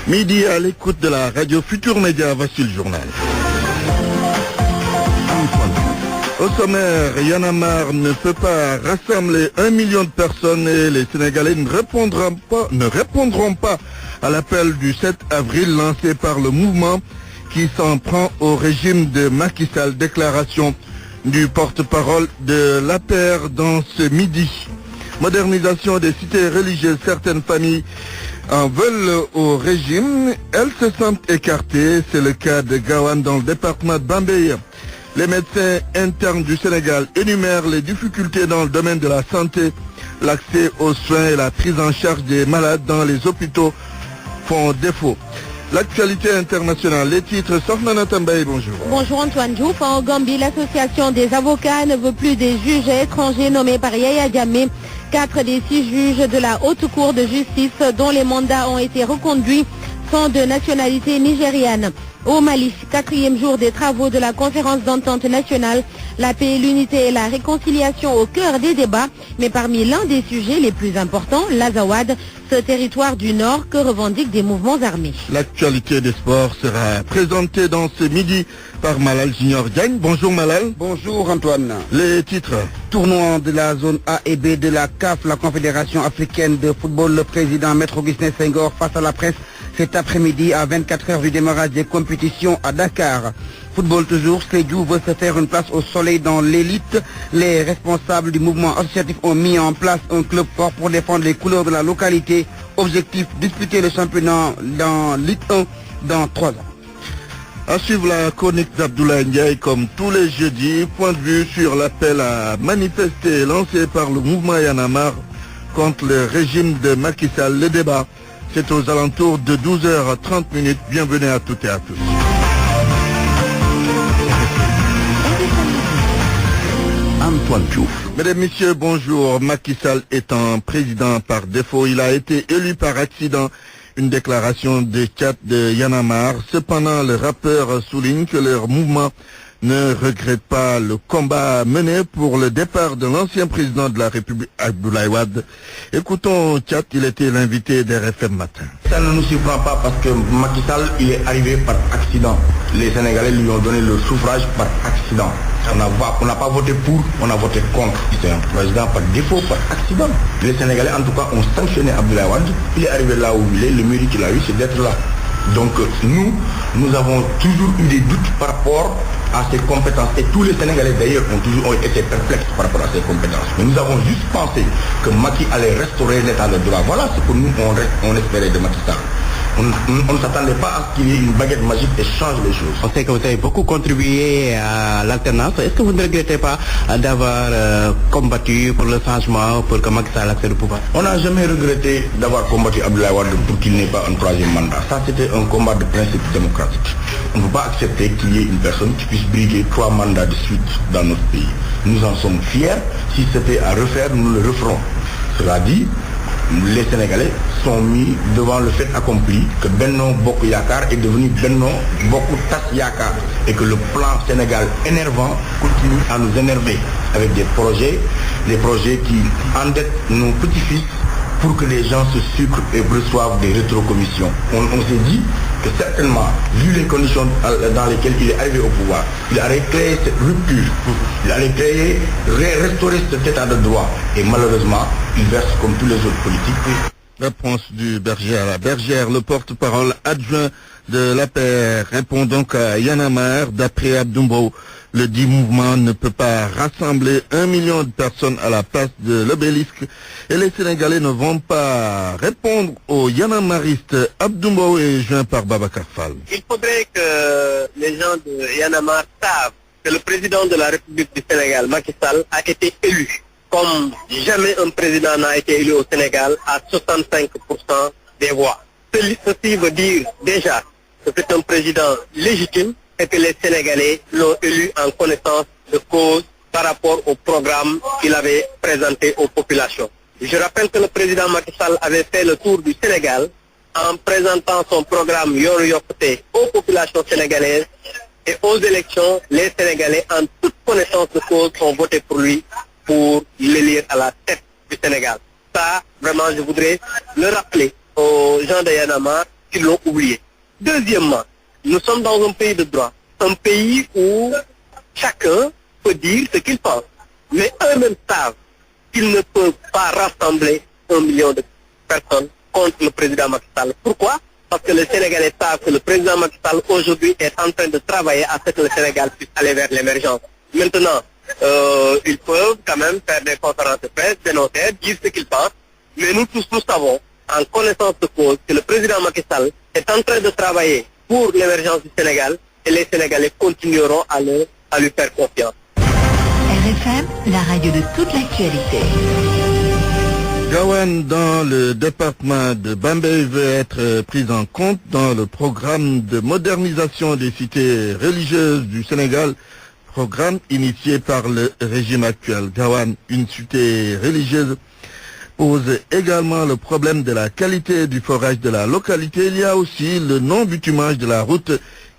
Midi à l'écoute de la radio Futur Média, voici le journal. Au sommaire, Y'en a marre ne peut pas rassembler 1 million de personnes et les Sénégalais ne répondront pas à l'appel du 7 avril lancé par le mouvement qui s'en prend au régime de Macky Sall. Déclaration du porte-parole de l'APR dans ce midi. Modernisation des cités religieuses, certaines familles en veulent au régime, elles se sentent écartées, c'est le cas de Gawane dans le département de Bambey. Les médecins internes du Sénégal énumèrent les difficultés dans le domaine de la santé, l'accès aux soins et la prise en charge des malades dans les hôpitaux font défaut. L'actualité internationale, les titres, Sokhna Tambay, bonjour. Bonjour Antoine Diouf. En Gambie, l'association des avocats ne veut plus des juges étrangers nommés par Yaya Jammeh. 4 des 6 juges de la Haute Cour de justice dont les mandats ont été reconduits sont de nationalité nigériane. Au Mali, 4e jour des travaux de la conférence d'entente nationale, la paix, l'unité et la réconciliation au cœur des débats, mais parmi l'un des sujets les plus importants, l'Azawad, ce territoire du Nord que revendiquent des mouvements armés. L'actualité des sports sera présentée dans ce midi par Malal Junior Diagne. Bonjour Malal. Bonjour Antoine. Les titres. Tournoi de la zone A et B de la CAF, la Confédération africaine de football, le président Maître Augustin Senghor face à la presse cet après-midi à 24 heures du démarrage des compétitions à Dakar. Football toujours, Sédhiou veut se faire une place au soleil dans l'élite. Les responsables du mouvement associatif ont mis en place un club fort pour défendre les couleurs de la localité. Objectif, disputer le championnat dans Ligue 1 dans 3 ans. À suivre la chronique d'Abdoulaye Ndiaye comme tous les jeudis. Point de vue sur l'appel à manifester lancé par le mouvement Y'en a marre contre le régime de Macky Sall. Le débat, c'est aux alentours de 12h30. Bienvenue à toutes et à tous. Antoine Diouf. Mesdames, Messieurs, bonjour. Macky Sall étant président par défaut, il a été élu par accident. Une déclaration des chats de Y'en a marre. Cependant, le rappeur souligne que leur mouvement ne regrette pas le combat mené pour le départ de l'ancien président de la République, Abdoulaye Wade. Écoutons Tchad, il était l'invité d'RFM Matin. Ça ne nous surprend pas parce que Macky Sall, il est arrivé par accident. Les Sénégalais lui ont donné le suffrage par accident. On n'a pas voté pour, on a voté contre. C'est un président par défaut, par accident. Les Sénégalais, en tout cas, ont sanctionné Abdoulaye Wade. Il est arrivé là où il est, le mérite qu'il a eu, c'est d'être là. Donc nous avons toujours eu des doutes par rapport à ses compétences. Et tous les Sénégalais d'ailleurs ont été perplexes par rapport à ses compétences. Mais nous avons juste pensé que Macky allait restaurer l'état de droit. Voilà ce que nous on espérait de Macky Sall. On ne s'attendait pas à ce qu'il y ait une baguette magique et change les choses. On sait que vous avez beaucoup contribué à l'alternance. Est-ce que vous ne regrettez pas d'avoir combattu pour le changement, pour que Macky Sall accède au pouvoir? On n'a jamais regretté d'avoir combattu Abdoulaye Wade pour qu'il n'ait pas un 3e mandat. Ça, c'était un combat de principe démocratique. On ne peut pas accepter qu'il y ait une personne qui puisse briguer 3 mandats de suite dans notre pays. Nous en sommes fiers. Si c'était à refaire, nous le referons. Cela dit, les Sénégalais sont mis devant le fait accompli que Benno Bokk Yakaar est devenu Benno Bokk Tas Yakaar et que le plan Sénégal énervant continue à nous énerver avec des projets qui endettent nos petits-fils pour que les gens se sucrent et reçoivent des rétrocommissions. On s'est dit que certainement, vu les conditions dans lesquelles il est arrivé au pouvoir, il allait créer cette rupture, il allait restaurer cet état de droit. Et malheureusement, il verse comme tous les autres politiques. Réponse du berger à la bergère. Le porte-parole adjoint de l'APR répond donc à Y'en a marre. D'après Abdoumbo, le dit mouvement ne peut pas rassembler 1 million de personnes à la place de l'obélisque et les Sénégalais ne vont pas répondre aux Y'en a marristes. Abdoumbo est joint par Babacar Fall. Il faudrait que les gens de Y'en a marre savent que le président de la République du Sénégal, Macky Sall, a été élu comme jamais un président n'a été élu au Sénégal à 65% des voix. Ceci veut dire déjà que c'est un président légitime et que les Sénégalais l'ont élu en connaissance de cause par rapport au programme qu'il avait présenté aux populations. Je rappelle que le président Macky Sall avait fait le tour du Sénégal en présentant son programme Yoonu Yokkute aux populations sénégalaises et aux élections, les Sénégalais en toute connaissance de cause ont voté pour lui pour l'élire à la tête du Sénégal. Ça, vraiment, je voudrais le rappeler aux gens de Y'en a marre qu'ils l'ont oublié. Deuxièmement, nous sommes dans un pays de droit, un pays où chacun peut dire ce qu'il pense, mais eux-mêmes savent qu'ils ne peuvent pas rassembler 1 million de personnes contre le président Macky Sall. Pourquoi? Parce que les Sénégalais savent que le président Macky Sall aujourd'hui est en train de travailler à ce que le Sénégal puisse aller vers l'émergence. Maintenant, ils peuvent quand même faire des conférences de presse, dénoncer, dire ce qu'ils pensent, mais nous tous nous savons, en connaissance de cause, que le président Macky Sall est en train de travailler pour l'émergence du Sénégal et les Sénégalais continueront à lui faire confiance. RFM, la radio de toute l'actualité. Gawane dans le département de Bambey veut être pris en compte dans le programme de modernisation des cités religieuses du Sénégal, programme initié par le régime actuel. Gawane, une cité religieuse, pose également le problème de la qualité du forage de la localité. Il y a aussi le non-bitumage de la route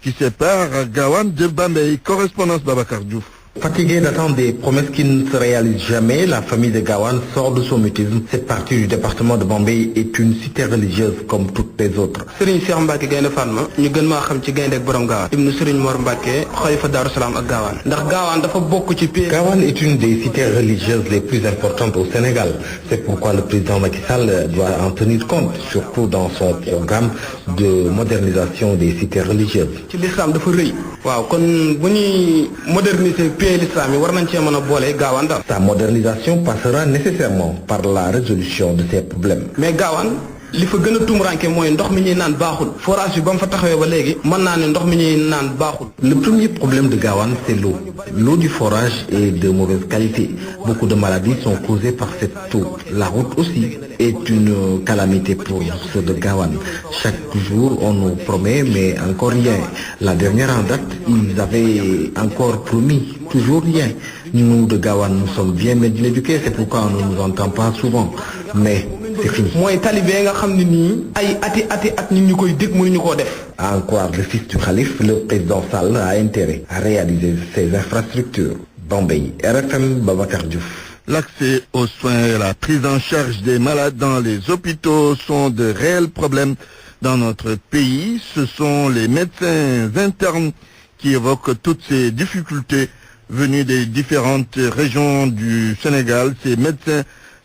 qui sépare Gawane de Bambey. Correspondance Babacar Diouf. Fatiguée d'attendre des promesses qui ne se réalisent jamais, la famille de Gawane sort de son mutisme. Cette partie du département de Bambey est une cité religieuse comme toutes les autres. Serigne Cheikh Mbacké Gaïndé Fatma ñu gën maa xam ci Gaïndé ak borom Gawane ibnu Serigne Mor Mbacké xalifa Darou Salam ak Gawane ndax Gawane dafa bokk ci pays. Gawane est une des cités religieuses les plus importantes au Sénégal. C'est pourquoi le président Macky Sall doit en tenir compte, surtout dans son programme de modernisation des cités religieuses. ci l'islam dafa rëy. waaw kon bu ñuy moderniser pays l'islam yi war nañ cee mën a boole Gawane daal. Sa modernisation passera nécessairement par la résolution de ces problèmes. mais Gawane li fa gën a tumuranke mooy ndox mi ñuy naan baaxul forage bi ba mu fa taxawee ba léegi mën naa ne ndox mi ñuy naan baaxul. Le premier problème de Gawane, c'est l'eau. L'eau du forage est de mauvaise qualité. Beaucoup de maladies sont causées par cette eau. La route aussi est une calamité pour ceux de Gawane. Chaque jour, on nous promet, mais encore rien. La dernière en date, ils avaient encore promis, toujours rien. Nous, de Gawane, nous sommes bien éduqués, c'est pourquoi on ne nous entend pas souvent. Mais c'est fini. mooy talibé nga xam ne nii ay ati at nit ñu koy dégg mënuñu koo def. À en croire le fils du calife, le président Sall a intérêt à réaliser ces infrastructures. Bambey, RFM, Babacar Diouf. L'accès aux soins et la prise en charge des malades dans les hôpitaux sont de réels problèmes dans notre pays. Ce sont les médecins internes qui évoquent toutes ces difficultés venues des différentes régions du Sénégal. Ces médecins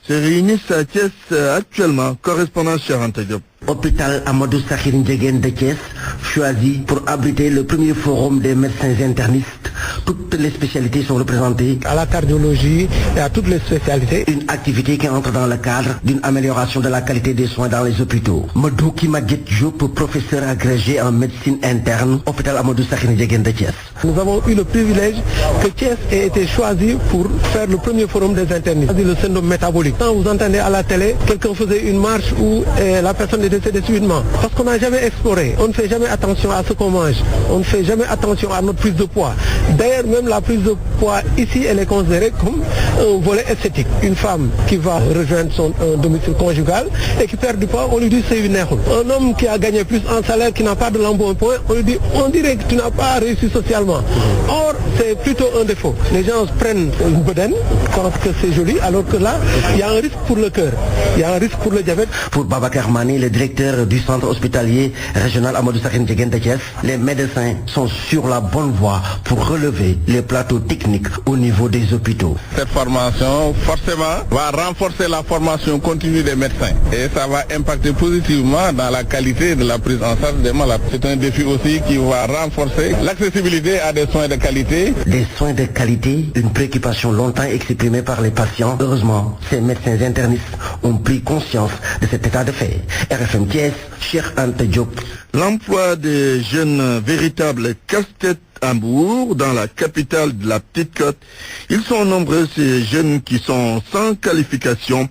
se réunissent à Thiès actuellement. Correspondant chez Anta Diop. Hôpital Amadou Sakhir Ndiéguène de Thiès, choisi pour abriter le premier forum des médecins internistes. Toutes les spécialités sont représentées. À la cardiologie et à toutes les spécialités. Une activité qui entre dans le cadre d'une amélioration de la qualité des soins dans les hôpitaux. Madouki Maguette Diop, professeur agrégé en médecine interne, Hôpital Amadou Sakhir Ndiéguène de Thiès. Nous avons eu le privilège que Thiès ait été choisi pour faire le premier forum des internistes. Le syndrome métabolique. Quand vous entendez à la télé, quelqu'un faisait une marche où la personne est décédée subitement. Parce qu'on n'a jamais exploré. On ne fait jamais attention à ce qu'on mange. On ne fait jamais attention à notre prise de poids. D'ailleurs, même la prise de poids ici, elle est considérée comme un volet esthétique. Une femme qui va rejoindre son domicile conjugal et qui perd du poids, on lui dit c'est une erreur. Un homme qui a gagné plus en salaire, qui n'a pas de l'embonpoint, on lui dit on dirait que tu n'as pas réussi socialement. Or, c'est plutôt un défaut. Les gens prennent une bedaine, pensent que c'est joli, alors que là, il y a un risque pour le cœur. Il y a un risque pour le diabète. Pour Babacar Mané, le directeur du centre hospitalier régional Amadou Sakhir Ndiéguène de Thiès, les médecins sont sur la bonne voie pour relever les plateaux techniques au niveau des hôpitaux. Cette formation, forcément, va renforcer la formation continue des médecins et ça va impacter positivement dans la qualité de la prise en charge des malades. C'est un défi aussi qui va renforcer l'accessibilité à des soins de qualité. Des soins de qualité, une préoccupation longtemps exprimée par les patients. Heureusement, ces médecins internistes ont pris conscience de cet état de fait. RFM Thiès, Cheikh Anta Diop. L'emploi des jeunes véritables casse-tête à Mbour, dans la capitale de la Petite-Côte. Ils sont nombreux, ces jeunes qui sont sans qualification.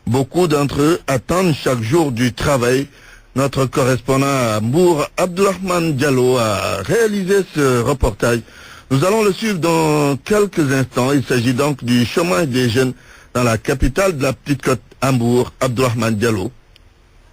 Beaucoup d'entre eux attendent chaque jour du travail. Notre correspondant à Mbour, Abdourahmane Diallo, a réalisé ce reportage. Nous allons le suivre dans quelques instants. Il s'agit donc du chômage des jeunes dans la capitale de la Petite-Côte, à Mbour. Abdourahmane Diallo.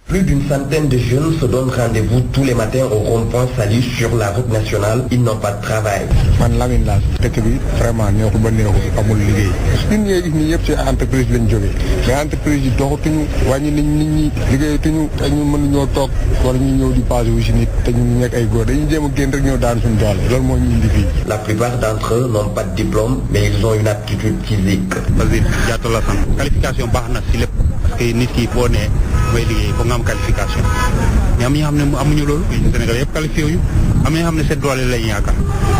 Plus d'une centaine de jeunes se donnent rendez-vous tous les matins au rond-point Saly sur la route nationale. Ils n'ont pas de travail. man Lamine laa dëkk bi vraiment neexul ba neexul amul liggéey ñun ñooy gis nii yëpp ci entreprise lañ jógee mais entreprise yi doxatuñu wàññi nañ nit ñi liggéeyatuñu te ñun mënuñoo toog wala ñu ñëw di basé wu si nit te ñun nekk ay góor dañuy jéem a génn rek ñëw daan suñu doole loolu moo ñu indi fii. La plupart d'entre eux n'ont pas de diplôme mais ils ont une aptitude physique. Basile Diatta la sant qualification baax na si lépp parce que nit ki boo nee mooy liggéey foog nga am qualification mais am ñoo xam ne amuñu loolu Sénégal yëpp qualifié wuñu am ñoo xam ne seen doole lañ yaakaar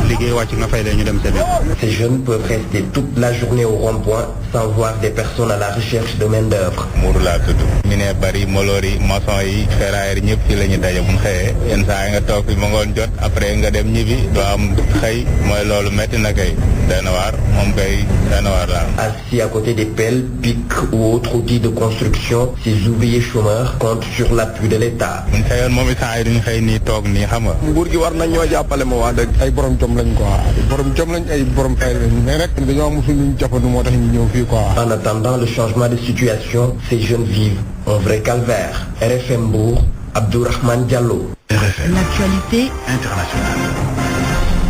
liggéey wàcc nga fay leen ñu dem seen. Ces jeunes peuvent rester toute la journée au rond-point sans voir des personnes à la recherche de main-d'œuvre. Mourou laa tudd mineur bari moloor yi maçon yi ferrailleurs ñëpp ci la ñu daje bu ñu xëyee yenn saa yi nga toog fi ma ngoon jot après nga dem ñibbi doo am xëy mooy loolu métti na kay dana waar moom kay dana waar daal. Assis à côté des pelles, pics ou autres outils de construction, ces ouvriers chômeurs comptent sur l'appui de l'État. buñ xëyoon moom instant yi duñ xëy nii toog nii xam nga. nguur gi war nañ ñoo jàppale ma waa dëgg ay borom jom lañ quoi borom jom lañ ay borom fay mais rek dañoo mosul ñu jàppandu moo tax ñu ñëw fii quoi. En attendant le changement de situation, ces jeunes vivent un vrai calvaire. RFM Mbour, Abdourahmane Diallo. RFM. L'actualité internationale.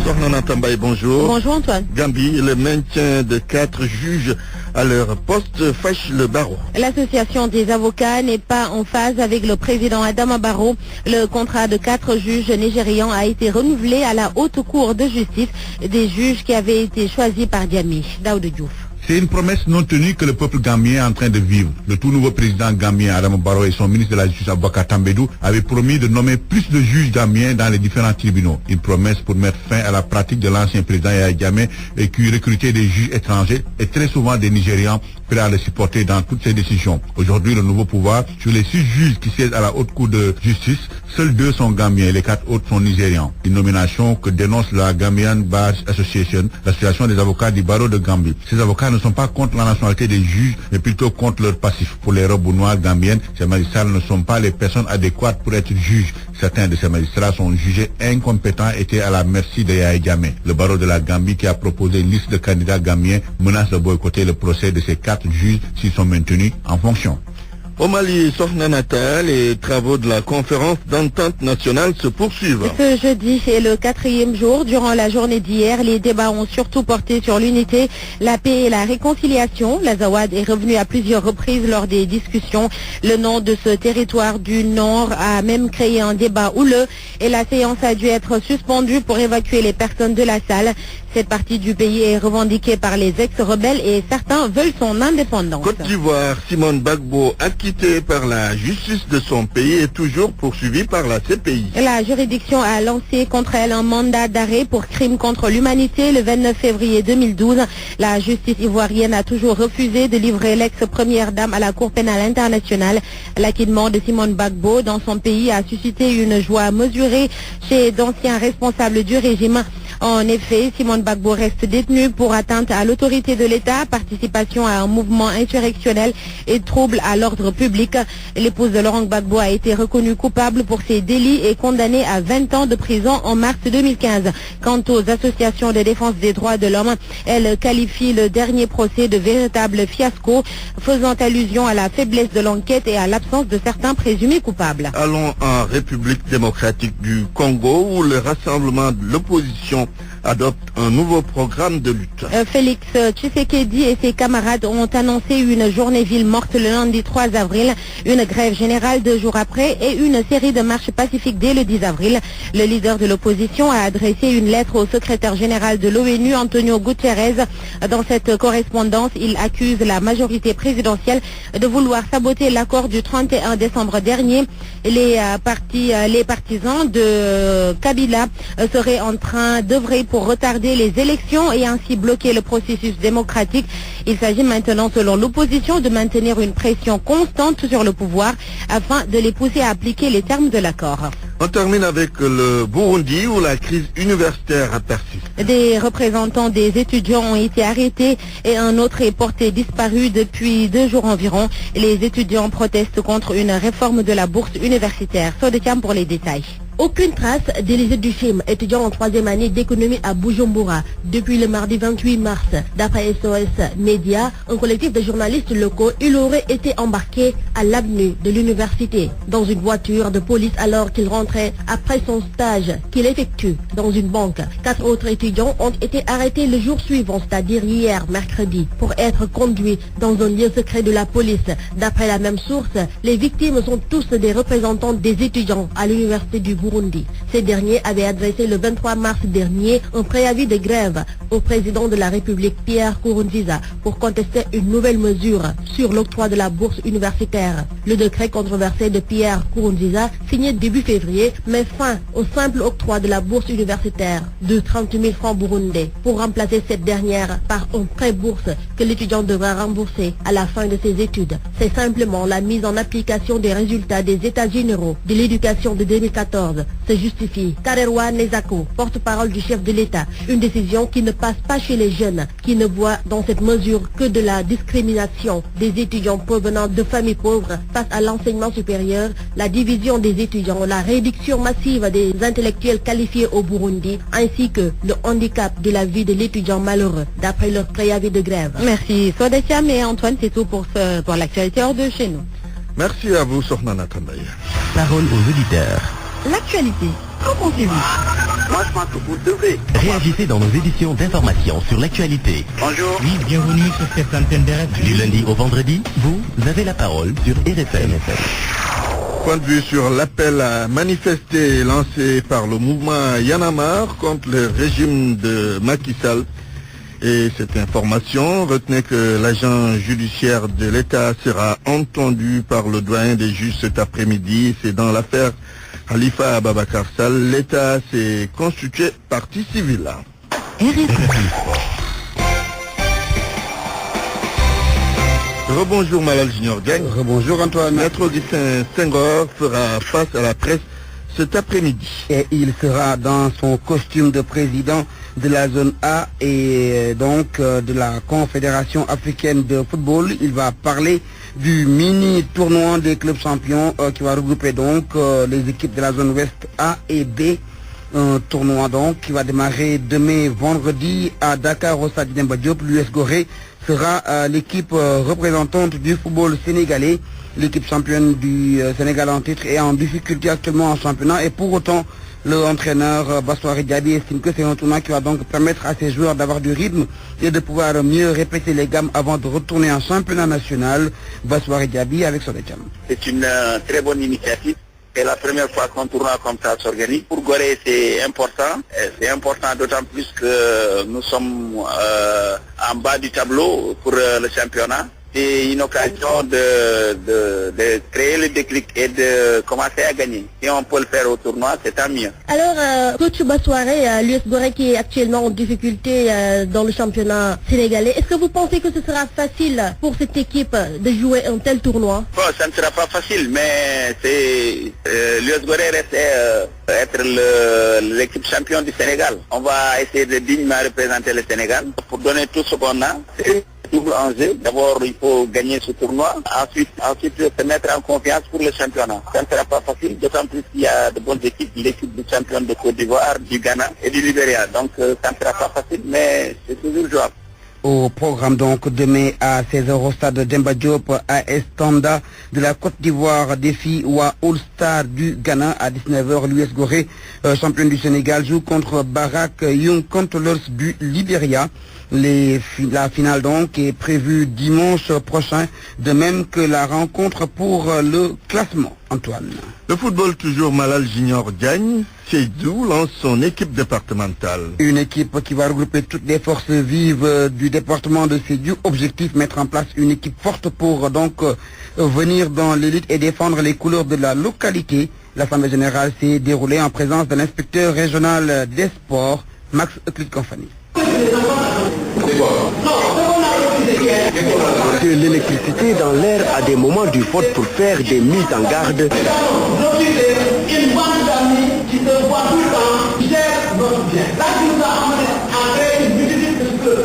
Sokhna Nata Mbaye, bonjour. Bonjour Antoine. Gambie, le maintien de 4 juges à leur poste fâche le barreau. L'association des avocats n'est pas en phase avec le président Adama Barrow. Le contrat de 4 juges nigérians a été renouvelé à la haute cour de justice, des juges qui avaient été choisis par Diami. Daoud Diouf. C'est une promesse non tenue que le peuple gambien est en train de vivre. Le tout nouveau président gambien Adama Barrow et son ministre de la Justice Aboubacar Tambédou avaient promis de nommer plus de juges gambiens dans les différents tribunaux. Une promesse pour mettre fin à la pratique de l'ancien président Yahya Jammeh et qui recrutait des juges étrangers et très souvent des Nigérians prêts à le supporter dans toutes ses décisions. Aujourd'hui, le nouveau pouvoir, sur les 6 juges qui siègent à la haute cour de justice, seuls 2 sont gambiens et les 4 autres sont nigérians. Une nomination que dénonce la Gambian Bar Association, l'association des avocats du barreau de Gambie. Ces avocats ne sont pas contre la nationalité des juges, mais plutôt contre leur passif. Pour les robes noires gambiennes, ces magistrats ne sont pas les personnes adéquates pour être juges. Certains de ces magistrats sont jugés incompétents et étaient à la merci de Yahya Jammeh. Le barreau de la Gambie, qui a proposé une liste de candidats gambiens, menace de boycotter le procès de ces 4 juges s'ils sont maintenus en fonction. Au Mali, Sokhna Nata, les travaux de la conférence d'entente nationale se poursuivent. Ce jeudi est le 4e jour. Durant la journée d'hier, les débats ont surtout porté sur l'unité, la paix et la réconciliation. La Zawad est revenue à plusieurs reprises lors des discussions. Le nom de ce territoire du Nord a même créé un débat houleux et la séance a dû être suspendue pour évacuer les personnes de la salle. Cette partie du pays est revendiquée par les ex-rebelles et certains veulent son indépendance. Côte d'Ivoire, Simone Gbagbo, acquitté par la justice de son pays, est toujours poursuivi par la CPI. La juridiction a lancé contre elle un mandat d'arrêt pour crime contre l'humanité le 29 février 2012. La justice ivoirienne a toujours refusé de livrer l'ex-première dame à la Cour pénale internationale. L'acquittement de Simone Gbagbo dans son pays a suscité une joie mesurée chez d'anciens responsables du régime. En effet, Simone Gbagbo reste détenue pour atteinte à l'autorité de l'État, participation à un mouvement insurrectionnel et trouble à l'ordre public. L'épouse de Laurent Gbagbo a été reconnue coupable pour ces délits et condamnée à 20 ans de prison en mars 2015. Quant aux associations de défense des droits de l'homme, elles qualifient le dernier procès de véritable fiasco, faisant allusion à la faiblesse de l'enquête et à l'absence de certains présumés coupables. Allons en République démocratique du Congo où le rassemblement de l'opposition adopte un nouveau programme de lutte. Félix Tshisekedi et ses camarades ont annoncé une journée ville morte le lundi 3 avril, une grève générale 2 jours après et une série de marches pacifiques dès le 10 avril. Le leader de l'opposition a adressé une lettre au secrétaire général de l'ONU, Antonio Guterres. Dans cette correspondance, il accuse la majorité présidentielle de vouloir saboter l'accord du 31 décembre dernier. Les partisans de Kabila seraient en train d'œuvrer pour retarder les élections et ainsi bloquer le processus démocratique. Il s'agit maintenant, selon l'opposition, de maintenir une pression constante sur le pouvoir afin de les pousser à appliquer les termes de l'accord. On termine avec le Burundi où la crise universitaire a persisté. Des représentants des étudiants ont été arrêtés et un autre est porté disparu depuis 2 jours environ. Les étudiants protestent contre une réforme de la bourse universitaire. Sodetiam pour les détails. Aucune trace d'Élisée Duchim, étudiant en 3e année d'économie à Bujumbura depuis le mardi 28 mars. D'après SOS Média, un collectif de journalistes locaux, il aurait été embarqué à l'avenue de l'université dans une voiture de police alors qu'il rentrait après son stage qu'il effectue dans une banque. 4 autres étudiants ont été arrêtés le jour suivant, c'est-à-dire hier, mercredi, pour être conduits dans un lieu secret de la police. D'après la même source, les victimes sont tous des représentants des étudiants à l'université du Burundi. Ces derniers avaient adressé le 23 mars dernier un préavis de grève au président de la République, Pierre Nkurunziza, pour contester une nouvelle mesure sur l'octroi de la bourse universitaire. Le décret controversé de Pierre Nkurunziza, signé début février, met fin au simple octroi de la bourse universitaire de 30 000 francs burundais pour remplacer cette dernière par un prêt bourse que l'étudiant devra rembourser à la fin de ses études. C'est simplement la mise en application des résultats des États généraux de l'éducation de 2014 se justifie. Karerwa Nezako, porte-parole du chef de l'État, une décision qui ne passe pas chez les jeunes, qui ne voient dans cette mesure que de la discrimination des étudiants provenant de familles pauvres face à l'enseignement supérieur, la division des étudiants, la réduction massive des intellectuels qualifiés au Burundi, ainsi que le handicap de la vie de l'étudiant malheureux, d'après leur préavis de grève. Merci Sodetiam et Antoine, c'est tout pour l'actualité hors de chez nous. Merci à vous, Sornana Tambaye. Parole aux auditeurs. L'actualité, qu'en pensez-vous? Moi, je pense que vous devez. Réagissez dans nos éditions d'information sur l'actualité. Bonjour. Oui, bienvenue sur cette antenne de RFM. Du lundi au vendredi, vous avez la parole sur RFM. Point de vue sur l'appel à manifester lancé par le mouvement Y'en a marre contre le régime de Macky Sall. Et cette information, retenez que l'agent judiciaire de l'État sera entendu par le doyen des juges cet après-midi. C'est dans l'affaire Khalifa Ababakar Sall. L'État s'est constitué partie civile. Rebonjour Malal Junior Gang. Rebonjour Antoine. Maître Augustin Senghor fera face à la presse cet après-midi. Et il sera dans son costume de président de la zone A et donc de la Confédération africaine de football. Il va parler du mini tournoi des clubs champions qui va regrouper donc les équipes de la zone ouest A et B. Un tournoi donc qui va démarrer demain vendredi à Dakar au stade Demba Diop. L'US Gorée sera l'équipe représentante du football sénégalais. L'équipe championne du Sénégal en titre est en difficulté actuellement en championnat et pour autant l'entraîneur Bassouari Diaby estime que c'est un tournoi qui va donc permettre à ses joueurs d'avoir du rythme et de pouvoir mieux répéter les gammes avant de retourner en championnat national. Bassouari Diaby avec Sodetiam. C'est une très bonne initiative. C'est la première fois qu'un tournoi comme ça s'organise. Pour Gorée, c'est important. C'est important d'autant plus que nous sommes en bas du tableau pour le championnat. C'est une occasion de créer le déclic et de commencer à gagner. Si on peut le faire au tournoi, c'est tant mieux. Alors, coach Bassouaré, l'US Gorée qui est actuellement en difficulté dans le championnat sénégalais, est-ce que vous pensez que ce sera facile pour cette équipe de jouer un tel tournoi? Bon, ça ne sera pas facile, mais c'est l'US Gorée reste être l'équipe championne du Sénégal. On va essayer de dignement représenter le Sénégal pour donner tout ce qu'on a. Double enjeu. D'abord, il faut gagner ce tournoi. Ensuite, se mettre en confiance pour le championnat. Ça ne sera pas facile, d'autant plus qu'il y a de bonnes équipes, l'équipe du champion de Côte d'Ivoire, du Ghana et du Libéria. Donc, ça ne sera pas facile, mais c'est toujours jouable. Au programme donc demain à 16h au stade Demba Diop à Estanda de la Côte d'Ivoire, défi Wa All Star du Ghana à 19h. L'US Gorée, champion du Sénégal, joue contre Barak Young Controllers du Libéria. La finale donc est prévue dimanche prochain, de même que la rencontre pour le classement. Antoine. Le football toujours Malal Junior gagne. Sédou lance son équipe départementale. Une équipe qui va regrouper toutes les forces vives du département de Sédou. Objectif, mettre en place une équipe forte pour donc venir dans l'élite et défendre les couleurs de la localité. L'Assemblée générale s'est déroulée en présence de l'inspecteur régional des sports, Max Euclid-Compagnie. De l'électricité dans l'air à des moments du vote pour faire des mises en garde.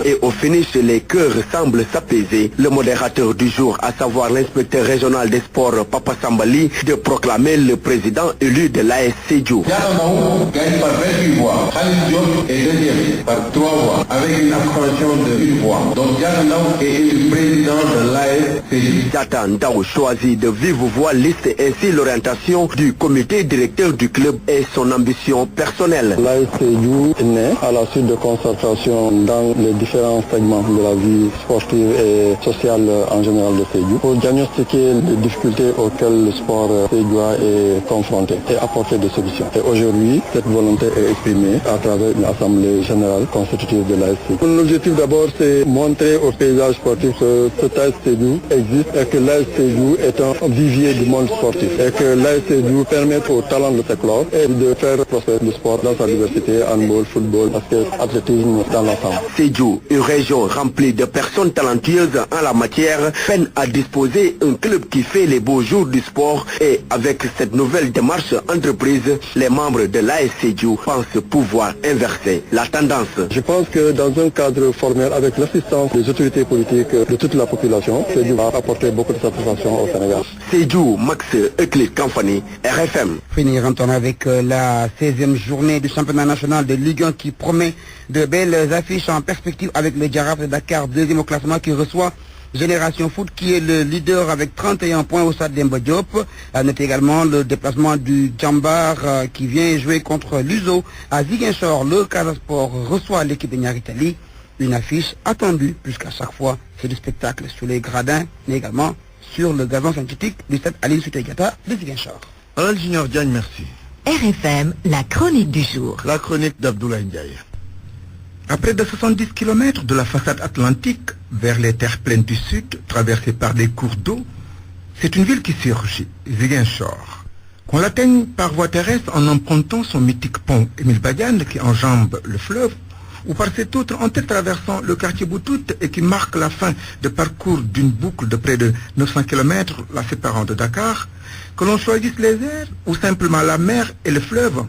Et Et au finish, les cœurs semblent s'apaiser. Le modérateur du jour, à savoir l'inspecteur régional des sports Papa Sambali, de proclamer le président élu de l'AS Sédhiou. Diatandaou gagne par 28 voix. Khalid Diop est deuxième par 3 voix, avec une abstention de 1 voix. Donc Diatandaou est élu président de l'AS Sédhiou. Diatandaou choisit de vive voix liste ainsi l'orientation du comité directeur du club et son ambition personnelle. L'AS Sédhiou est né à la suite de concertation dans les différents segments de la vie sportive et sociale en général de Sédhiou pour diagnostiquer les difficultés auxquelles le sport sédhiouis est confronté et apporter des solutions. Et aujourd'hui, cette volonté est exprimée à travers une assemblée générale constitutive de l'AS Sédhiou. L'objectif d'abord, c'est montrer au paysage sportif que cet AS Sédhiou existe et que l'AS Sédhiou est un vivier du monde sportif et que l'AS Sédhiou permet aux talents de s'éclore et de faire prospérer le sport dans sa diversité, handball, football, basket, athlétisme dans l'ensemble. Sédhiou, une région remplie de personnes talentueuses en la matière, peine à disposer un club qui fait les beaux jours du sport et avec cette nouvelle démarche entreprise, les membres de l'AS Sédhiou pensent pouvoir inverser la tendance. Je pense que dans un cadre formel avec l'assistance des autorités politiques de toute la population, Sédhiou va apporter beaucoup de satisfaction au Sénégal. Sédhiou, Max Euclid Kamfani, RFM. Finir en avec la 16e journée du championnat national de Ligue 1 qui promet de belles affiches en perspective avec le Jaraaf de Dakar, deuxième au classement, qui reçoit Génération Foot qui est le leader avec 31 points au stade Demba Diop. À noter également le déplacement du Djambar qui vient jouer contre l'USO à Ziguinchor. Le Casa Sport reçoit l'équipe de Niaritali. Une affiche attendue puisqu'à chaque fois c'est du spectacle sur les gradins mais également sur le gazon synthétique du stade Aline Sitoé Diatta de Ziguinchor. Alain Junior Diagne, merci. RFM, la chronique du jour. La chronique d'Abdoulaye Ndiaye. À près de 70 km de la façade atlantique, vers les terres pleines du sud, traversées par des cours d'eau, c'est une ville qui surgit, Ziguinchor. Qu'on l'atteigne par voie terrestre en empruntant son mythique pont Émile Badiane qui enjambe le fleuve, ou par cet autre en traversant le quartier Boutout et qui marque la fin de parcours d'une boucle de près de 900 km la séparant de Dakar, que l'on choisisse les airs ou simplement la mer et le fleuve,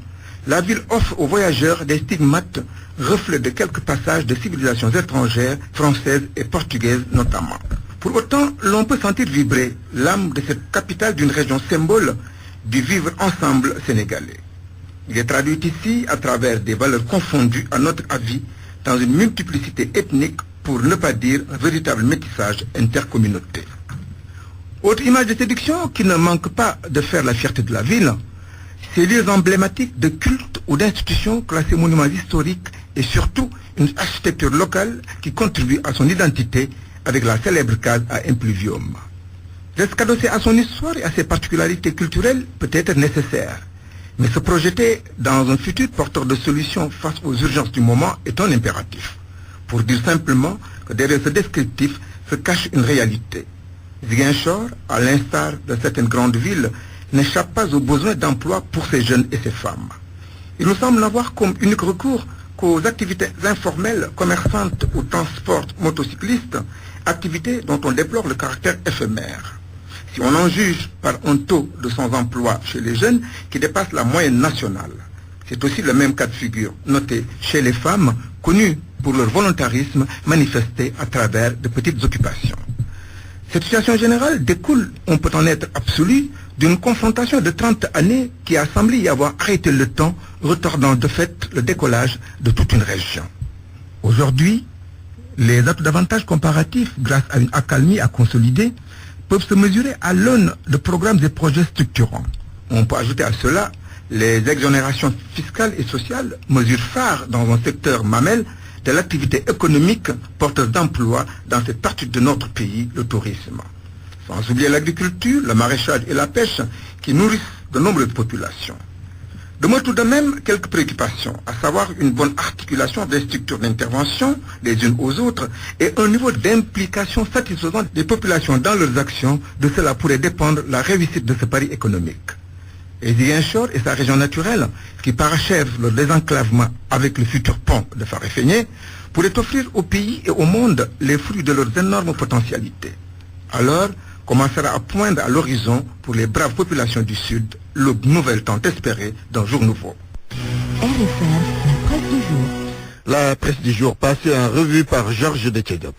la ville offre aux voyageurs des stigmates, reflets de quelques passages de civilisations étrangères, françaises et portugaises notamment. Pour autant, l'on peut sentir vibrer l'âme de cette capitale d'une région symbole du vivre ensemble sénégalais. Il est traduit ici à travers des valeurs confondues à notre avis dans une multiplicité ethnique, pour ne pas dire un véritable métissage intercommunautaire. Autre image de séduction qui ne manque pas de faire la fierté de la ville, ces lieux emblématiques de culte ou d'institutions classés monuments historiques et surtout une architecture locale qui contribue à son identité avec la célèbre case à impluvium. Reste cadossé à son histoire et à ses particularités culturelles peut être nécessaire, mais se projeter dans un futur porteur de solutions face aux urgences du moment est un impératif. Pour dire simplement que derrière ce descriptif se cache une réalité. Ziguinchor, à l'instar de certaines grandes villes, n'échappe pas aux besoins d'emploi pour ces jeunes et ces femmes. Il nous semble n'avoir comme unique recours qu'aux activités informelles, commerçantes ou transport motocyclistes, activités dont on déplore le caractère éphémère. Si on en juge par un taux de sans-emploi chez les jeunes qui dépasse la moyenne nationale, c'est aussi le même cas de figure noté chez les femmes, connues pour leur volontarisme manifesté à travers de petites occupations. Cette situation générale découle, on peut en être absolu, d'une confrontation de 30 années qui a semblé y avoir arrêté le temps, retardant de fait le décollage de toute une région. Aujourd'hui, les autres avantages comparatifs, grâce à une accalmie à consolider, peuvent se mesurer à l'aune de programmes et projets structurants. On peut ajouter à cela les exonérations fiscales et sociales, mesures phares dans un secteur mamelle de l'activité économique porteuse d'emploi dans cette partie de notre pays, le tourisme. Sans oublier l'agriculture, le maraîchage et la pêche qui nourrissent de nombreuses populations. Demeure tout de même quelques préoccupations, à savoir une bonne articulation des structures d'intervention les unes aux autres et un niveau d'implication satisfaisant des populations dans leurs actions. De cela pourrait dépendre la réussite de ce pari économique. Et Ziguinchor et sa région naturelle, qui parachève le désenclavement avec le futur pont de Farefeigné, pourraient offrir au pays et au monde les fruits de leurs énormes potentialités. Alors, commencera à poindre à l'horizon pour les braves populations du Sud l'aube nouvelle tant espérée d'un jour nouveau. RFM, la presse du jour. La presse du jour passée en revue par Georges Detchedop.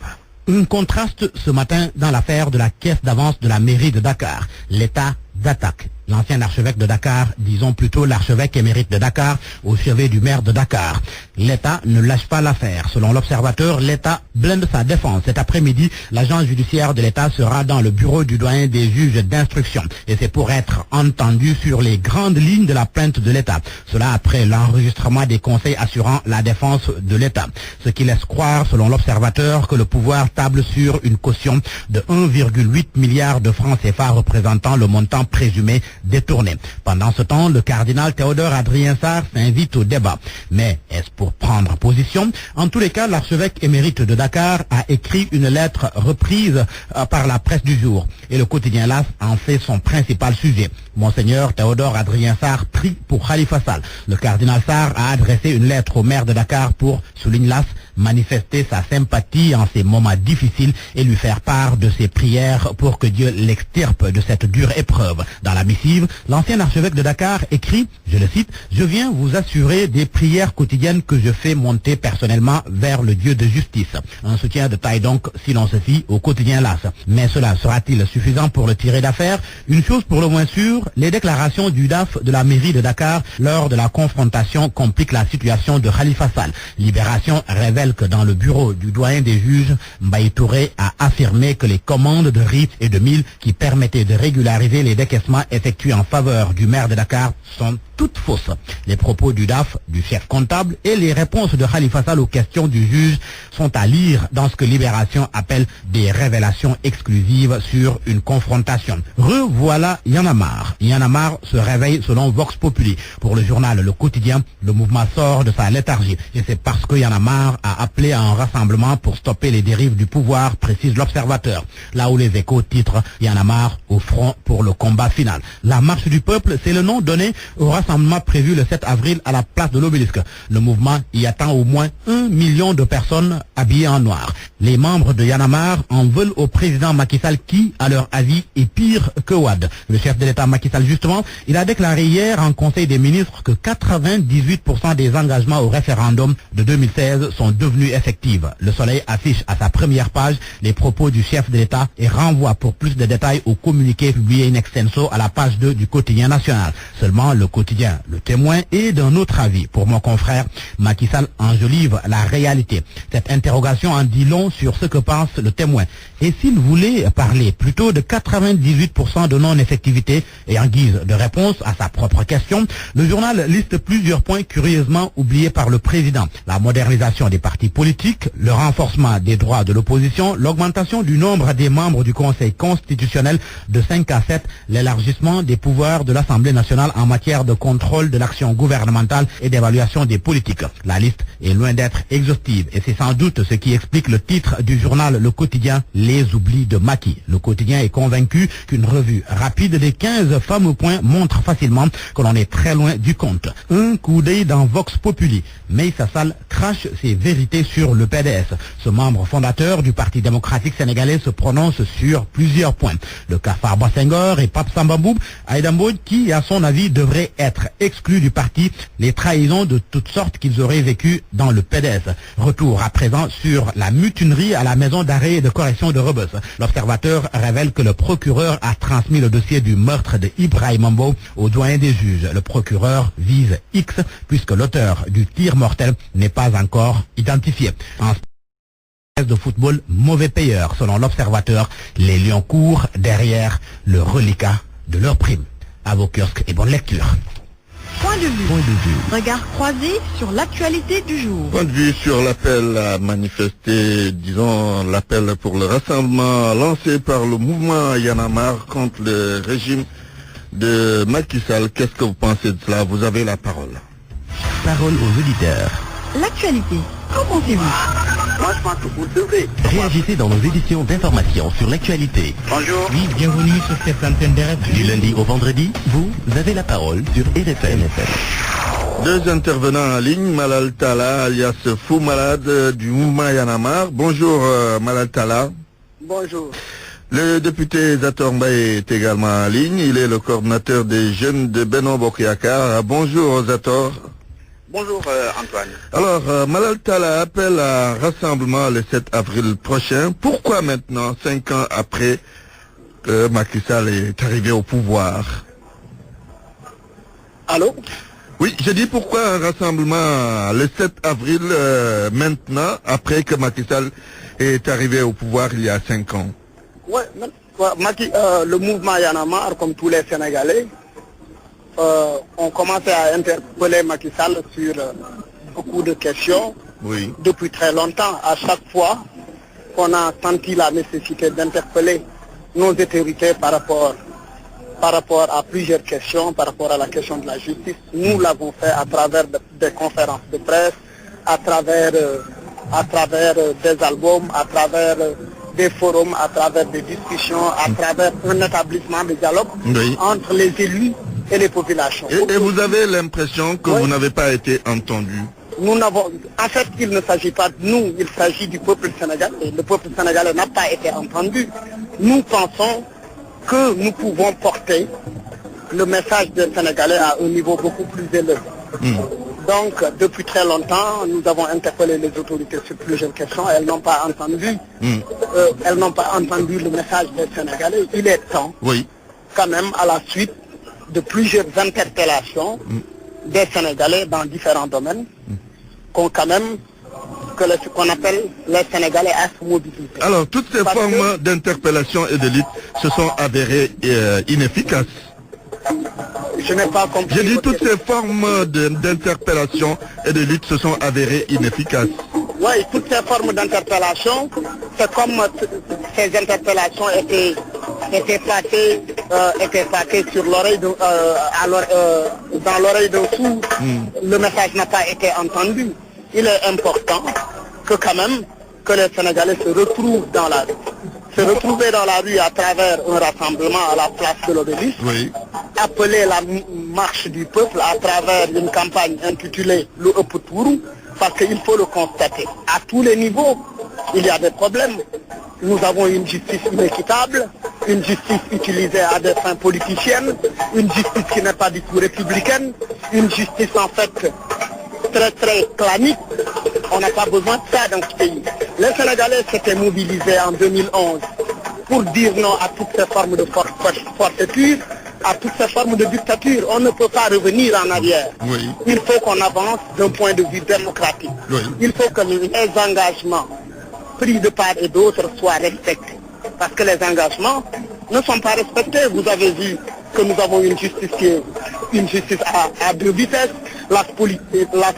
Un contraste ce matin dans l'affaire de la caisse d'avance de la mairie de Dakar. L'État d'attaque l'ancien archevêque de Dakar, disons plutôt l'archevêque émérite de Dakar, au chevet du maire de Dakar. L'État ne lâche pas l'affaire. Selon l'Observateur, l'État blinde sa défense. Cet après-midi, l'agent judiciaire de l'État sera dans le bureau du doyen des juges d'instruction. Et c'est pour être entendu sur les grandes lignes de la plainte de l'État. Cela après l'enregistrement des conseils assurant la défense de l'État. Ce qui laisse croire, selon l'Observateur, que le pouvoir table sur une caution de 1,8 milliard de francs CFA représentant le montant présumé détourné. Pendant ce temps, le cardinal Théodore Adrien Sarr s'invite au débat. Mais est-ce pour prendre position? En tous les cas, l'archevêque émérite de Dakar a écrit une lettre reprise par la presse du jour. Et le quotidien LAS en fait son principal sujet. Monseigneur Théodore Adrien Sarr prie pour Khalifa Sall. Le cardinal Sarr a adressé une lettre au maire de Dakar pour, souligne LAS, manifester sa sympathie en ces moments difficiles et lui faire part de ses prières pour que Dieu l'extirpe de cette dure épreuve. Dans la missive, l'ancien archevêque de Dakar écrit, je le cite, « Je viens vous assurer des prières quotidiennes que je fais monter personnellement vers le Dieu de justice. » Un soutien de taille donc, si l'on se fie au quotidien LAS. Mais cela sera-t-il suffisant pour le tirer d'affaire? Une chose pour le moins sûre, les déclarations du DAF de la mairie de Dakar lors de la confrontation compliquent la situation de Khalifa Sall. Libération révèle que dans le bureau du doyen des juges, Mbaye Touré a affirmé que les commandes de riz et de mil qui permettaient de régulariser les décaissements effectués en faveur du maire de Dakar sont toutes fausses. Les propos du DAF, du chef comptable et les réponses de Khalifa Sall aux questions du juge sont à lire dans ce que Libération appelle des révélations exclusives sur une confrontation. Revoilà Y'en a marre. Y'en a marre se réveille selon Vox Populi. Pour le journal Le Quotidien, le mouvement sort de sa léthargie. Et c'est parce que Y'en a marre a appelé à un rassemblement pour stopper les dérives du pouvoir, précise l'Observateur. Là où les Échos titrent Y'en a marre au front pour le combat final. La marche du peuple, c'est le nom donné au rassemblement prévu le 7 avril à la place de l'Obélisque. Le mouvement y attend au moins 1 million de personnes habillées en noir. Les membres de Y'en a marre en veulent au président Macky Sall qui, à leur avis, est pire que Wade. Le chef de l'État Macky Sall, justement, il a déclaré hier en Conseil des ministres que 98% des engagements au référendum de 2016 sont devenus effectifs. Le Soleil affiche à sa première page les propos du chef de l'État et renvoie pour plus de détails au communiqué publié in extenso à la page 2 du quotidien national. Seulement, le quotidien Le Témoin est d'un autre avis. Pour mon confrère, Macky Sall enjolive la réalité. Cette interrogation en dit long sur ce que pense Le Témoin. Et s'il voulait parler plutôt de 98% de non-effectivité et en guise de réponse à sa propre question, le journal liste plusieurs points curieusement oubliés par le président. La modernisation des partis politiques, le renforcement des droits de l'opposition, l'augmentation du nombre des membres du Conseil constitutionnel de 5 à 7, l'élargissement des pouvoirs de l'Assemblée nationale en matière de contrôle de l'action gouvernementale et d'évaluation des politiques. La liste est loin d'être exhaustive et c'est sans doute ce qui explique le titre du journal Le Quotidien, Les oublis de Macky. Le Quotidien est convaincu qu'une revue rapide des 15 fameux points montre facilement que l'on est très loin du compte. Un coup d'œil dans Vox Populi. Meïssa Sall crache ses vérités sur le PDS. Ce membre fondateur du Parti démocratique sénégalais se prononce sur plusieurs points. Le cas Farba Senghor et Pape Samba Mboup, Aïda Mbodj qui, à son avis, devrait être exclu du parti, les trahisons de toutes sortes qu'ils auraient vécues dans le PDS. Retour à présent sur la mutinerie à la maison d'arrêt et de correction de Rebeuss. L'Observateur révèle que le procureur a transmis le dossier du meurtre de Ibrahima Mbow au doyen des juges. Le procureur vise X puisque l'auteur du tir mortel n'est pas encore identifié. En de football, mauvais payeur. Selon l'Observateur, les Lions courent derrière le reliquat de leur prime. À vos kiosques et bonne lecture. Point de vue. Regard croisé sur l'actualité du jour. Point de vue sur l'appel à manifester, disons l'appel pour le rassemblement lancé par le mouvement Y'en a marre contre le régime de Macky Sall. Qu'est-ce que vous pensez de cela? Vous avez la parole. Parole aux auditeurs. L'actualité, qu'en pensez-vous? Moi, je pense que vous devez. Réagissez dans nos éditions d'information sur l'actualité. Bonjour. Oui, bienvenue sur cette antenne de RFM. Du lundi au vendredi, vous avez la parole sur RFM. Deux intervenants en ligne, Malal Talla, alias Fou Malade du mouvement Y'en a marre. Bonjour Malal Talla. Bonjour. Le député Zator Mbaye est également en ligne. Il est le coordinateur des jeunes de Benno Bokk Yakaar. Bonjour Zator. Bonjour Antoine. Alors, Malal Talla appelle à un rassemblement le 7 avril prochain. Pourquoi maintenant, 5 ans après que Macky Sall est arrivé au pouvoir? Allô? Oui, je dis pourquoi un rassemblement le 7 avril maintenant, après que Macky Sall est arrivé au pouvoir il y a 5 ans? Ouais, le mouvement Y en a marre, comme tous les Sénégalais, ont commencé à interpeller Macky Sall sur beaucoup de questions depuis très longtemps. À chaque fois qu'on a senti la nécessité d'interpeller nos autorités par rapport à plusieurs questions, par rapport à la question de la justice, nous l'avons fait à travers des conférences de presse, à travers des albums, à travers des forums, à travers des discussions, à travers un établissement de dialogue entre les élus et les populations. Et vous avez l'impression que vous n'avez pas été entendu? En fait, il ne s'agit pas de nous, il s'agit du peuple sénégalais. Le peuple sénégalais n'a pas été entendu. Nous pensons que nous pouvons porter le message des Sénégalais à un niveau beaucoup plus élevé. Donc, depuis très longtemps, nous avons interpellé les autorités sur plusieurs questions. Elles n'ont pas entendu. Elles n'ont pas entendu le message des Sénégalais. Il est temps, quand même, à la suite de plusieurs interpellations des Sénégalais dans différents domaines, qu'on appelle les Sénégalais à se mobiliser. Alors, toutes ces formes d'interpellation et de lutte se sont avérées inefficaces. Je n'ai pas compris. J'ai dit toutes ces formes d'interpellation et de lutte se sont avérées inefficaces. Oui, toutes ces formes d'interpellation, c'est comme ces interpellations étaient passées sur l'oreille dans l'oreille d'un sourd. Le message n'a pas été entendu. Il est important que quand même que les Sénégalais se retrouvent dans la rue. Se retrouver dans la rue à travers un rassemblement à la place de l'Obélisque, appeler la marche du peuple à travers une campagne intitulée Le Oputuru, parce qu'il faut le constater. À tous les niveaux, il y a des problèmes. Nous avons une justice inéquitable, une justice utilisée à des fins politiciennes, une justice qui n'est pas du tout républicaine, une justice en fait très clanique. On n'a pas besoin de ça dans ce pays. Les Sénégalais s'étaient mobilisés en 2011 pour dire non à toutes ces formes de forfaiture, à toutes ces formes de dictature. On ne peut pas revenir en arrière. Il faut qu'on avance d'un point de vue démocratique. Il faut que les engagements pris de part et d'autre soient respectés. Parce que les engagements ne sont pas respectés. Vous avez vu que nous avons une justice qui est une justice à deux vitesses, la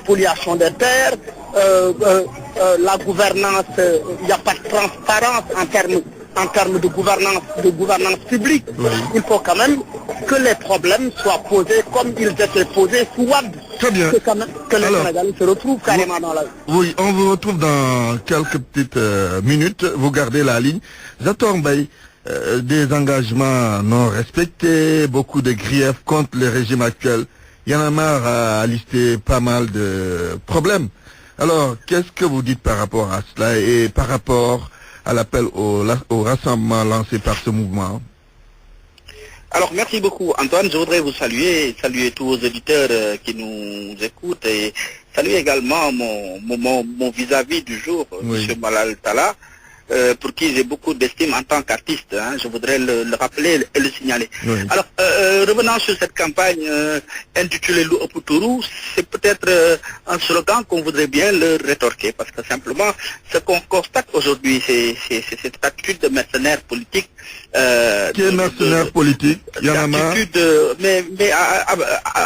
spoliation des terres, la gouvernance, il n'y a pas de transparence en termes de gouvernance publique. Il faut quand même que les problèmes soient posés comme ils étaient posés sous Wade. Très bien. Que les Sénégalais se retrouvent carrément dans la rue. Oui, on vous retrouve dans quelques petites minutes. Vous gardez la ligne. Zator Mbaye, des engagements non respectés, beaucoup de griefs contre le régime actuel. Y en a marre à lister pas mal de problèmes. Alors, qu'est-ce que vous dites par rapport à cela et par rapport à l'appel au rassemblement lancé par ce mouvement? Alors, merci beaucoup Antoine. Je voudrais vous saluer tous vos auditeurs qui nous écoutent et saluer également mon vis-à-vis du jour, M. Malal Talla, pour qui j'ai beaucoup d'estime en tant qu'artiste. Je voudrais le rappeler et le signaler. Alors, revenant sur cette campagne intitulée Lu Oputuru, c'est peut-être un slogan qu'on voudrait bien le rétorquer, parce que simplement, ce qu'on constate aujourd'hui, c'est cette attitude de mercenaire politique. Qui est mercenaire politique? Il y en a marre. Mais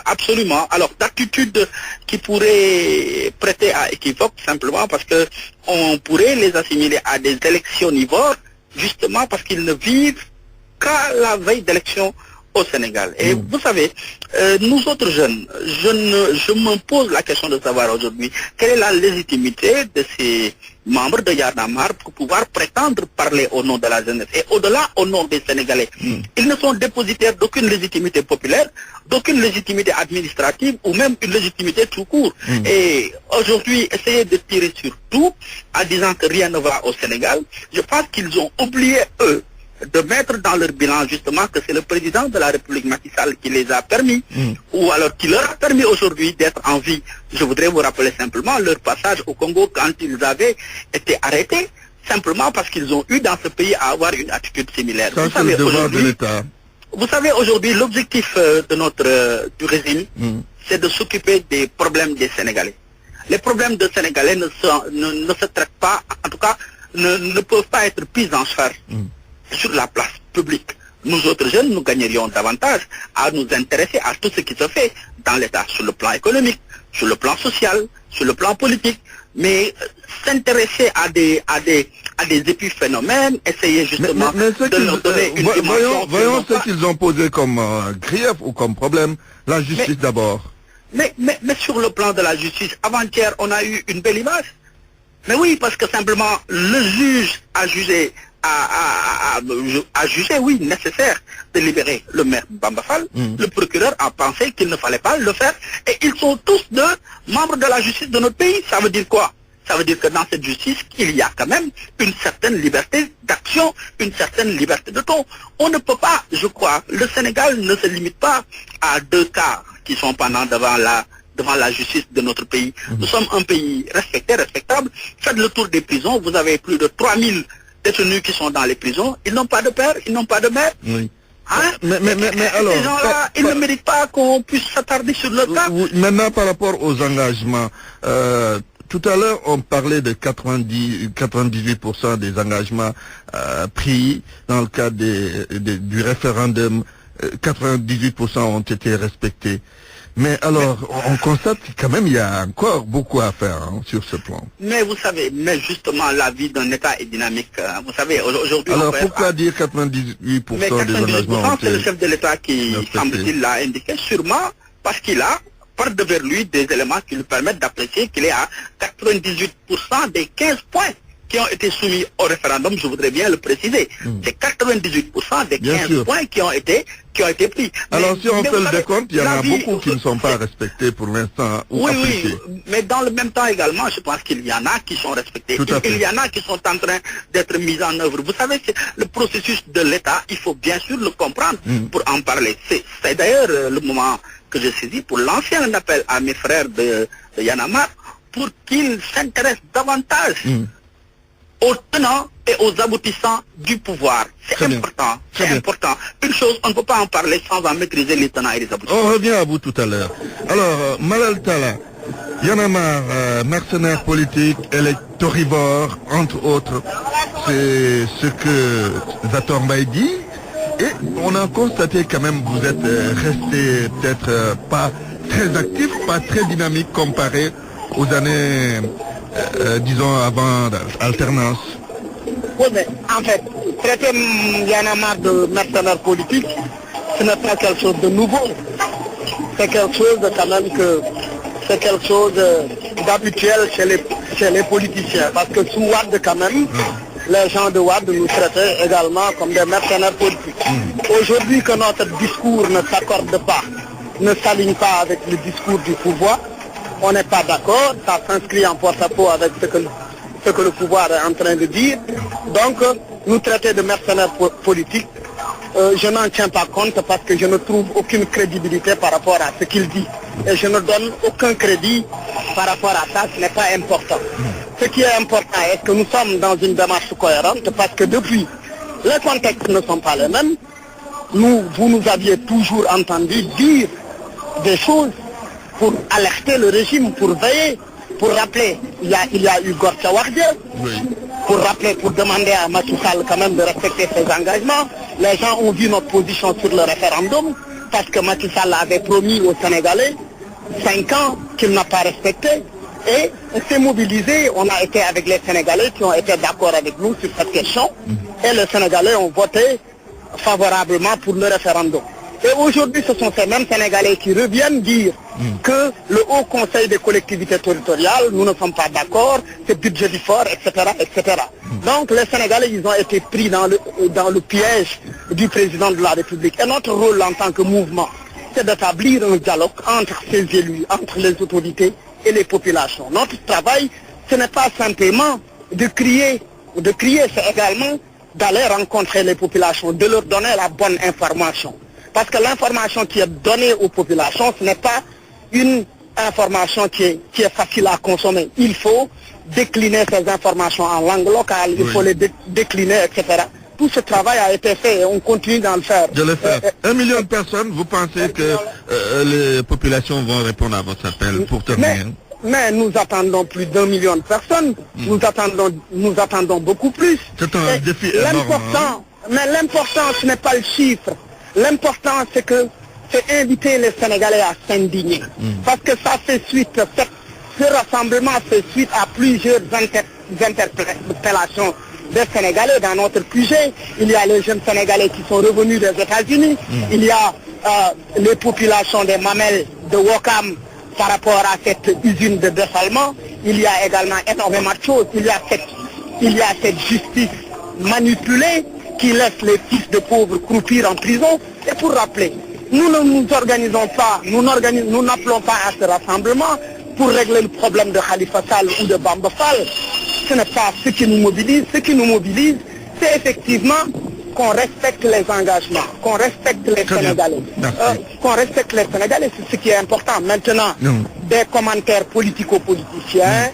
absolument. Alors, d'attitude qui pourrait prêter à équivoque, simplement parce que on pourrait les assimiler à des électionnivores, justement parce qu'ils ne vivent qu'à la veille d'élections au Sénégal. Et vous savez, nous autres jeunes, je me pose la question de savoir aujourd'hui quelle est la légitimité de ces membres de Y en a marre pour pouvoir prétendre parler au nom de la jeunesse et au-delà au nom des Sénégalais. Ils ne sont dépositaires d'aucune légitimité populaire, d'aucune légitimité administrative ou même une légitimité tout court. Et aujourd'hui, essayer de tirer sur tout en disant que rien ne va au Sénégal, je pense qu'ils ont oublié, eux, de mettre dans leur bilan justement que c'est le président de la République Macky Sall qui les a permis, ou alors qui leur a permis aujourd'hui d'être en vie. Je voudrais vous rappeler simplement leur passage au Congo quand ils avaient été arrêtés, simplement parce qu'ils ont eu dans ce pays à avoir une attitude similaire. Ça, c'est le devoir de l'État. Vous savez, aujourd'hui, l'objectif de du régime, c'est de s'occuper des problèmes des Sénégalais. Les problèmes des Sénégalais ne se traitent pas, en tout cas, ne peuvent pas être pris en charge sur la place publique. Nous autres jeunes, nous gagnerions davantage à nous intéresser à tout ce qui se fait dans l'État, sur le plan économique, sur le plan social, sur le plan politique, mais s'intéresser à des épiphénomènes, essayer justement de leur donner une dimension. Voyons ce qu'ils ont posé comme grief ou comme problème. La justice d'abord. Mais sur le plan de la justice, avant-hier, on a eu une belle image. Mais oui, parce que simplement, le juge a jugé, oui, nécessaire de libérer le maire Bamba Fall. Le procureur a pensé qu'il ne fallait pas le faire. Et ils sont tous deux membres de la justice de notre pays. Ça veut dire quoi? Ça veut dire que dans cette justice, il y a quand même une certaine liberté d'action, une certaine liberté de ton. On ne peut pas, je crois, le Sénégal ne se limite pas à 2 cas qui sont pendant devant la justice de notre pays. Nous sommes un pays respecté, respectable. Faites le tour des prisons, vous avez plus de 3000 détenus qui sont dans les prisons. Ils n'ont pas de père, ils n'ont pas de mère. Oui. Hein? Mais alors... Ces gens-là, ils ne méritent pas qu'on puisse s'attarder sur le cas. Maintenant, par rapport aux engagements, tout à l'heure, on parlait de 98% des engagements pris dans le cadre du référendum. 98% ont été respectés. Mais alors, on constate que quand même, il y a encore beaucoup à faire sur ce plan. Mais vous savez, justement, la vie d'un État est dynamique. Vous savez, aujourd'hui... Alors, pourquoi dire 98% des engagements ont été... c'est le chef de l'État qui, semble-t-il, l'a indiqué, sûrement parce qu'il a par devers lui des éléments qui lui permettent d'apprécier qu'il est à 98% des 15 points qui ont été soumis au référendum, je voudrais bien le préciser. C'est 98% des 15 points qui ont été pris. Alors si on fait le décompte, il y en a beaucoup qui ne sont pas respectés pour l'instant ou appliqués. Oui, mais dans le même temps également, je pense qu'il y en a qui sont respectés. Il y en a qui sont en train d'être mis en œuvre. Vous savez, c'est le processus de l'État, il faut bien sûr le comprendre pour en parler. C'est d'ailleurs le moment que je saisis pour lancer un appel à mes frères de Y'en a marre pour qu'ils s'intéressent davantage aux tenants et aux aboutissants du pouvoir. C'est important. C'est important. Une chose, on ne peut pas en parler sans en maîtriser les tenants et les aboutissants. On revient à vous tout à l'heure. Alors, Malal Talla, Y'en a marre, mercenaires politiques, électorivores, entre autres, c'est ce que Zator Mbaye dit. Et on a constaté quand même que vous êtes resté peut-être pas très actif, pas très dynamique comparé aux années... disons avant l'alternance. Oui, mais en fait, traiter Y'en a marre de mercenaires politiques, ce n'est pas quelque chose de nouveau. C'est quelque chose quand même c'est quelque chose d'habituel chez les politiciens. Parce que sous Wade quand même, les gens de Wade nous traitaient également comme des mercenaires politiques. Aujourd'hui que notre discours ne s'accorde pas, ne s'aligne pas avec le discours du pouvoir, on n'est pas d'accord, ça s'inscrit en porte-à-faux avec ce que le pouvoir est en train de dire. Donc, nous traiter de mercenaires politiques, je n'en tiens pas compte parce que je ne trouve aucune crédibilité par rapport à ce qu'il dit. Et je ne donne aucun crédit par rapport à ça, ce n'est pas important. Ce qui est important est que nous sommes dans une démarche cohérente parce que depuis, les contextes ne sont pas les mêmes. Vous nous aviez toujours entendu dire des choses pour alerter le régime, pour veiller, pour rappeler, il y a eu Gorcha Wardie, pour rappeler, pour demander à Macky Sall quand même de respecter ses engagements. Les gens ont vu notre position sur le référendum, parce que Macky Sall avait promis aux Sénégalais 5 ans qu'il n'a pas respecté. Et on s'est mobilisé, on a été avec les Sénégalais qui ont été d'accord avec nous sur cette question. Et les Sénégalais ont voté favorablement pour le référendum. Et aujourd'hui, ce sont ces mêmes Sénégalais qui reviennent dire que le Haut Conseil des collectivités territoriales, nous ne sommes pas d'accord, c'est budget du fort, etc., etc. Donc les Sénégalais, ils ont été pris dans le piège du président de la République. Et notre rôle en tant que mouvement, c'est d'établir un dialogue entre ces élus, entre les autorités et les populations. Notre travail, ce n'est pas simplement de crier, c'est également d'aller rencontrer les populations, de leur donner la bonne information. Parce que l'information qui est donnée aux populations, ce n'est pas une information qui est facile à consommer. Il faut décliner ces informations en langue locale, il faut les décliner, etc. Tout ce travail a été fait et on continue d'en le faire. De le faire. 1 million de personnes, vous pensez que les populations vont répondre à votre appel pour terminer? Mais nous attendons plus d'1 million de personnes. Nous attendons beaucoup plus. C'est un défi énorme. Mais l'important, ce n'est pas le chiffre. L'important, c'est inviter les Sénégalais à s'indigner. Parce que ça fait suite, ce rassemblement fait suite à plusieurs interpellations des Sénégalais dans notre QG. Il y a les jeunes Sénégalais qui sont revenus des États-Unis. Il y a les populations des Mamelles de Ouakam par rapport à cette usine de dessalement. Il y a également énormément de choses. Il y a cette justice manipulée qui laisse les fils de pauvres croupir en prison. Et pour rappeler, nous ne nous organisons pas, nous n'appelons pas à ce rassemblement pour régler le problème de Khalifa Sall ou de Bamba Fall. Ce n'est pas ce qui nous mobilise. Ce qui nous mobilise, c'est effectivement qu'on respecte les engagements, qu'on respecte les Sénégalais. Qu'on respecte les Sénégalais, c'est ce qui est important. Maintenant, des commentaires politico-politiciens,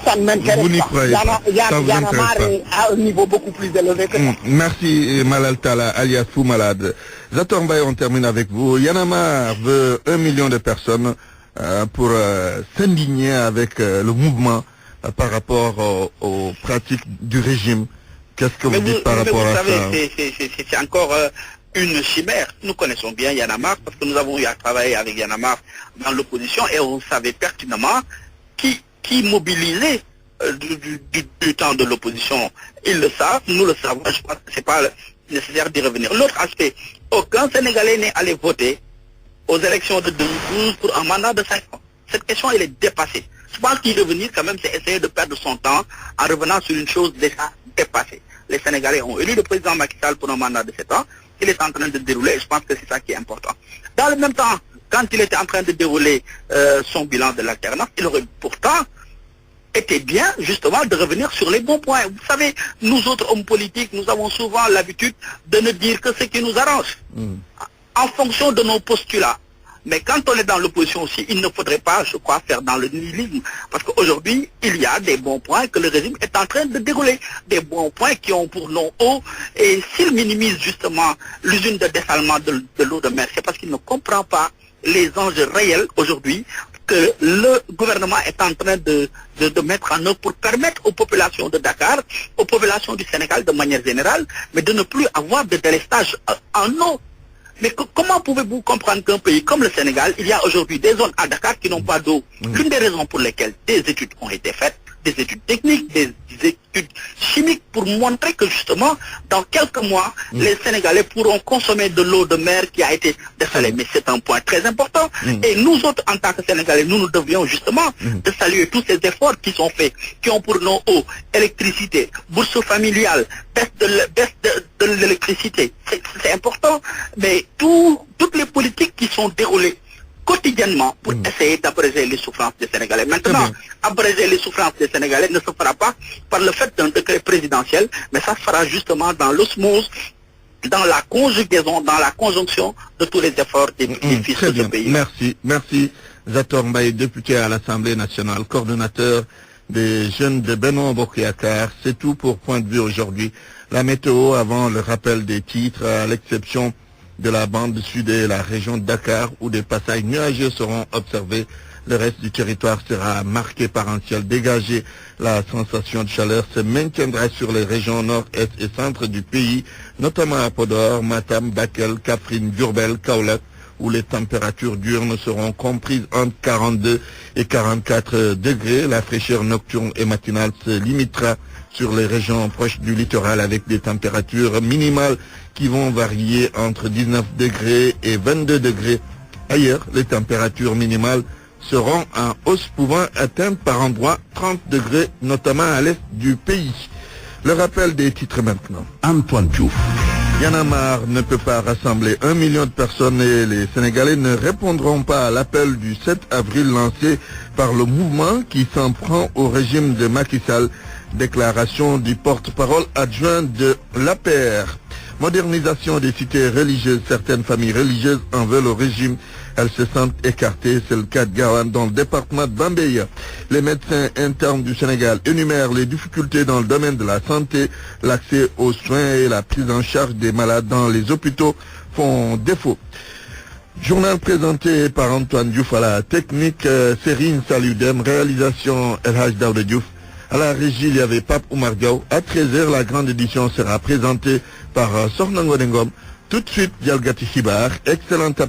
ça ne m'intéresse pas. Il y en a marre à un niveau beaucoup plus élevé que ça. Merci Malal Talla, alias Fou Malade. Zator Mbaye, on termine avec vous. Y'en a marre veut 1 million de personnes pour s'indigner avec le mouvement par rapport aux pratiques du régime. Qu'est-ce que vous dites par rapport à ça? Vous savez, c'est encore une chimère. Nous connaissons bien Y'en a marre parce que nous avons eu à travailler avec Y'en a marre dans l'opposition et vous savez pertinemment qui mobilisait du temps de l'opposition. Ils le savent, nous le savons, je pense que ce n'est pas nécessaire d'y revenir. L'autre aspect, aucun Sénégalais n'est allé voter aux élections de 2012 pour un mandat de 5 ans. Cette question, elle est dépassée. Je pense qu'y revenir quand même, c'est essayer de perdre son temps en revenant sur une chose déjà dépassée. Les Sénégalais ont élu le président Macky Sall pour un mandat de 7 ans. Il est en train de dérouler, je pense que c'est ça qui est important. Dans le même temps, quand il était en train de dérouler son bilan de l'alternance, il aurait pourtant été bien justement de revenir sur les bons points. Vous savez, nous autres hommes politiques, nous avons souvent l'habitude de ne dire que ce qui nous arrange, en fonction de nos postulats. Mais quand on est dans l'opposition aussi, il ne faudrait pas, je crois, faire dans le nihilisme. Parce qu'aujourd'hui, il y a des bons points que le régime est en train de dérouler. Des bons points qui ont pour nom eau. Et s'il minimise justement l'usine de dessalement de l'eau de mer, c'est parce qu'il ne comprend pas les enjeux réels aujourd'hui que le gouvernement est en train de mettre en œuvre pour permettre aux populations de Dakar, aux populations du Sénégal de manière générale, mais de ne plus avoir de délestage en eau. Mais comment pouvez-vous comprendre qu'un pays comme le Sénégal, il y a aujourd'hui des zones à Dakar qui n'ont pas d'eau? L'une des raisons pour lesquelles des études ont été faites, des études techniques, des études chimiques pour montrer que justement, dans quelques mois, les Sénégalais pourront consommer de l'eau de mer qui a été dessalée. Mais c'est un point très important. Et nous autres, en tant que Sénégalais, nous devions justement de saluer tous ces efforts qui sont faits, qui ont pour nom eau, électricité, bourse familiale, baisse de l'électricité. C'est important. Mais toutes les politiques qui sont déroulées quotidiennement pour essayer d'abréger les souffrances des Sénégalais. Maintenant, abréger les souffrances des Sénégalais ne se fera pas par le fait d'un décret présidentiel, mais ça se fera justement dans l'osmose, dans la conjugaison, dans la conjonction de tous les efforts des fils de ce pays. Merci. Zator Mbaye, député à l'Assemblée nationale, coordonnateur des jeunes de Benno Bokk Yakaar. C'est tout pour Point de vue aujourd'hui. La météo avant le rappel des titres, à l'exception de la bande sud et la région de Dakar où des passages nuageux seront observés. Le reste du territoire sera marqué par un ciel dégagé. La sensation de chaleur se maintiendra sur les régions nord, est et centre du pays, notamment à Podor, Matam, Bakel, Kaffrine, Diourbel, Kaolack, où les températures diurnes seront comprises entre 42 et 44 degrés. La fraîcheur nocturne et matinale se limitera sur les régions proches du littoral avec des températures minimales qui vont varier entre 19 degrés et 22 degrés. Ailleurs, les températures minimales seront en hausse pouvant atteindre par endroits 30 degrés, notamment à l'est du pays. Le rappel des titres maintenant. Antoine Diouf. Y'en a marre ne peut pas rassembler 1 million de personnes et les Sénégalais ne répondront pas à l'appel du 7 avril lancé par le mouvement qui s'en prend au régime de Macky Sall. Déclaration du porte-parole adjoint de l'APR. Modernisation des cités religieuses. Certaines familles religieuses en veulent au régime. Elles se sentent écartées. C'est le cas de Gawane dans le département de Bambey. Les médecins internes du Sénégal énumèrent les difficultés dans le domaine de la santé. L'accès aux soins et la prise en charge des malades dans les hôpitaux font défaut. Journal présenté par Antoine Diouf à la technique, Serine Saludem, réalisation El Hadj Daouda Diouf. À la régie, il y avait Pape Oumar Diaw. À 13h, la grande édition sera présentée par Sohna Ngone Ngom. Tout de suite, Dialgati Hibar. Excellente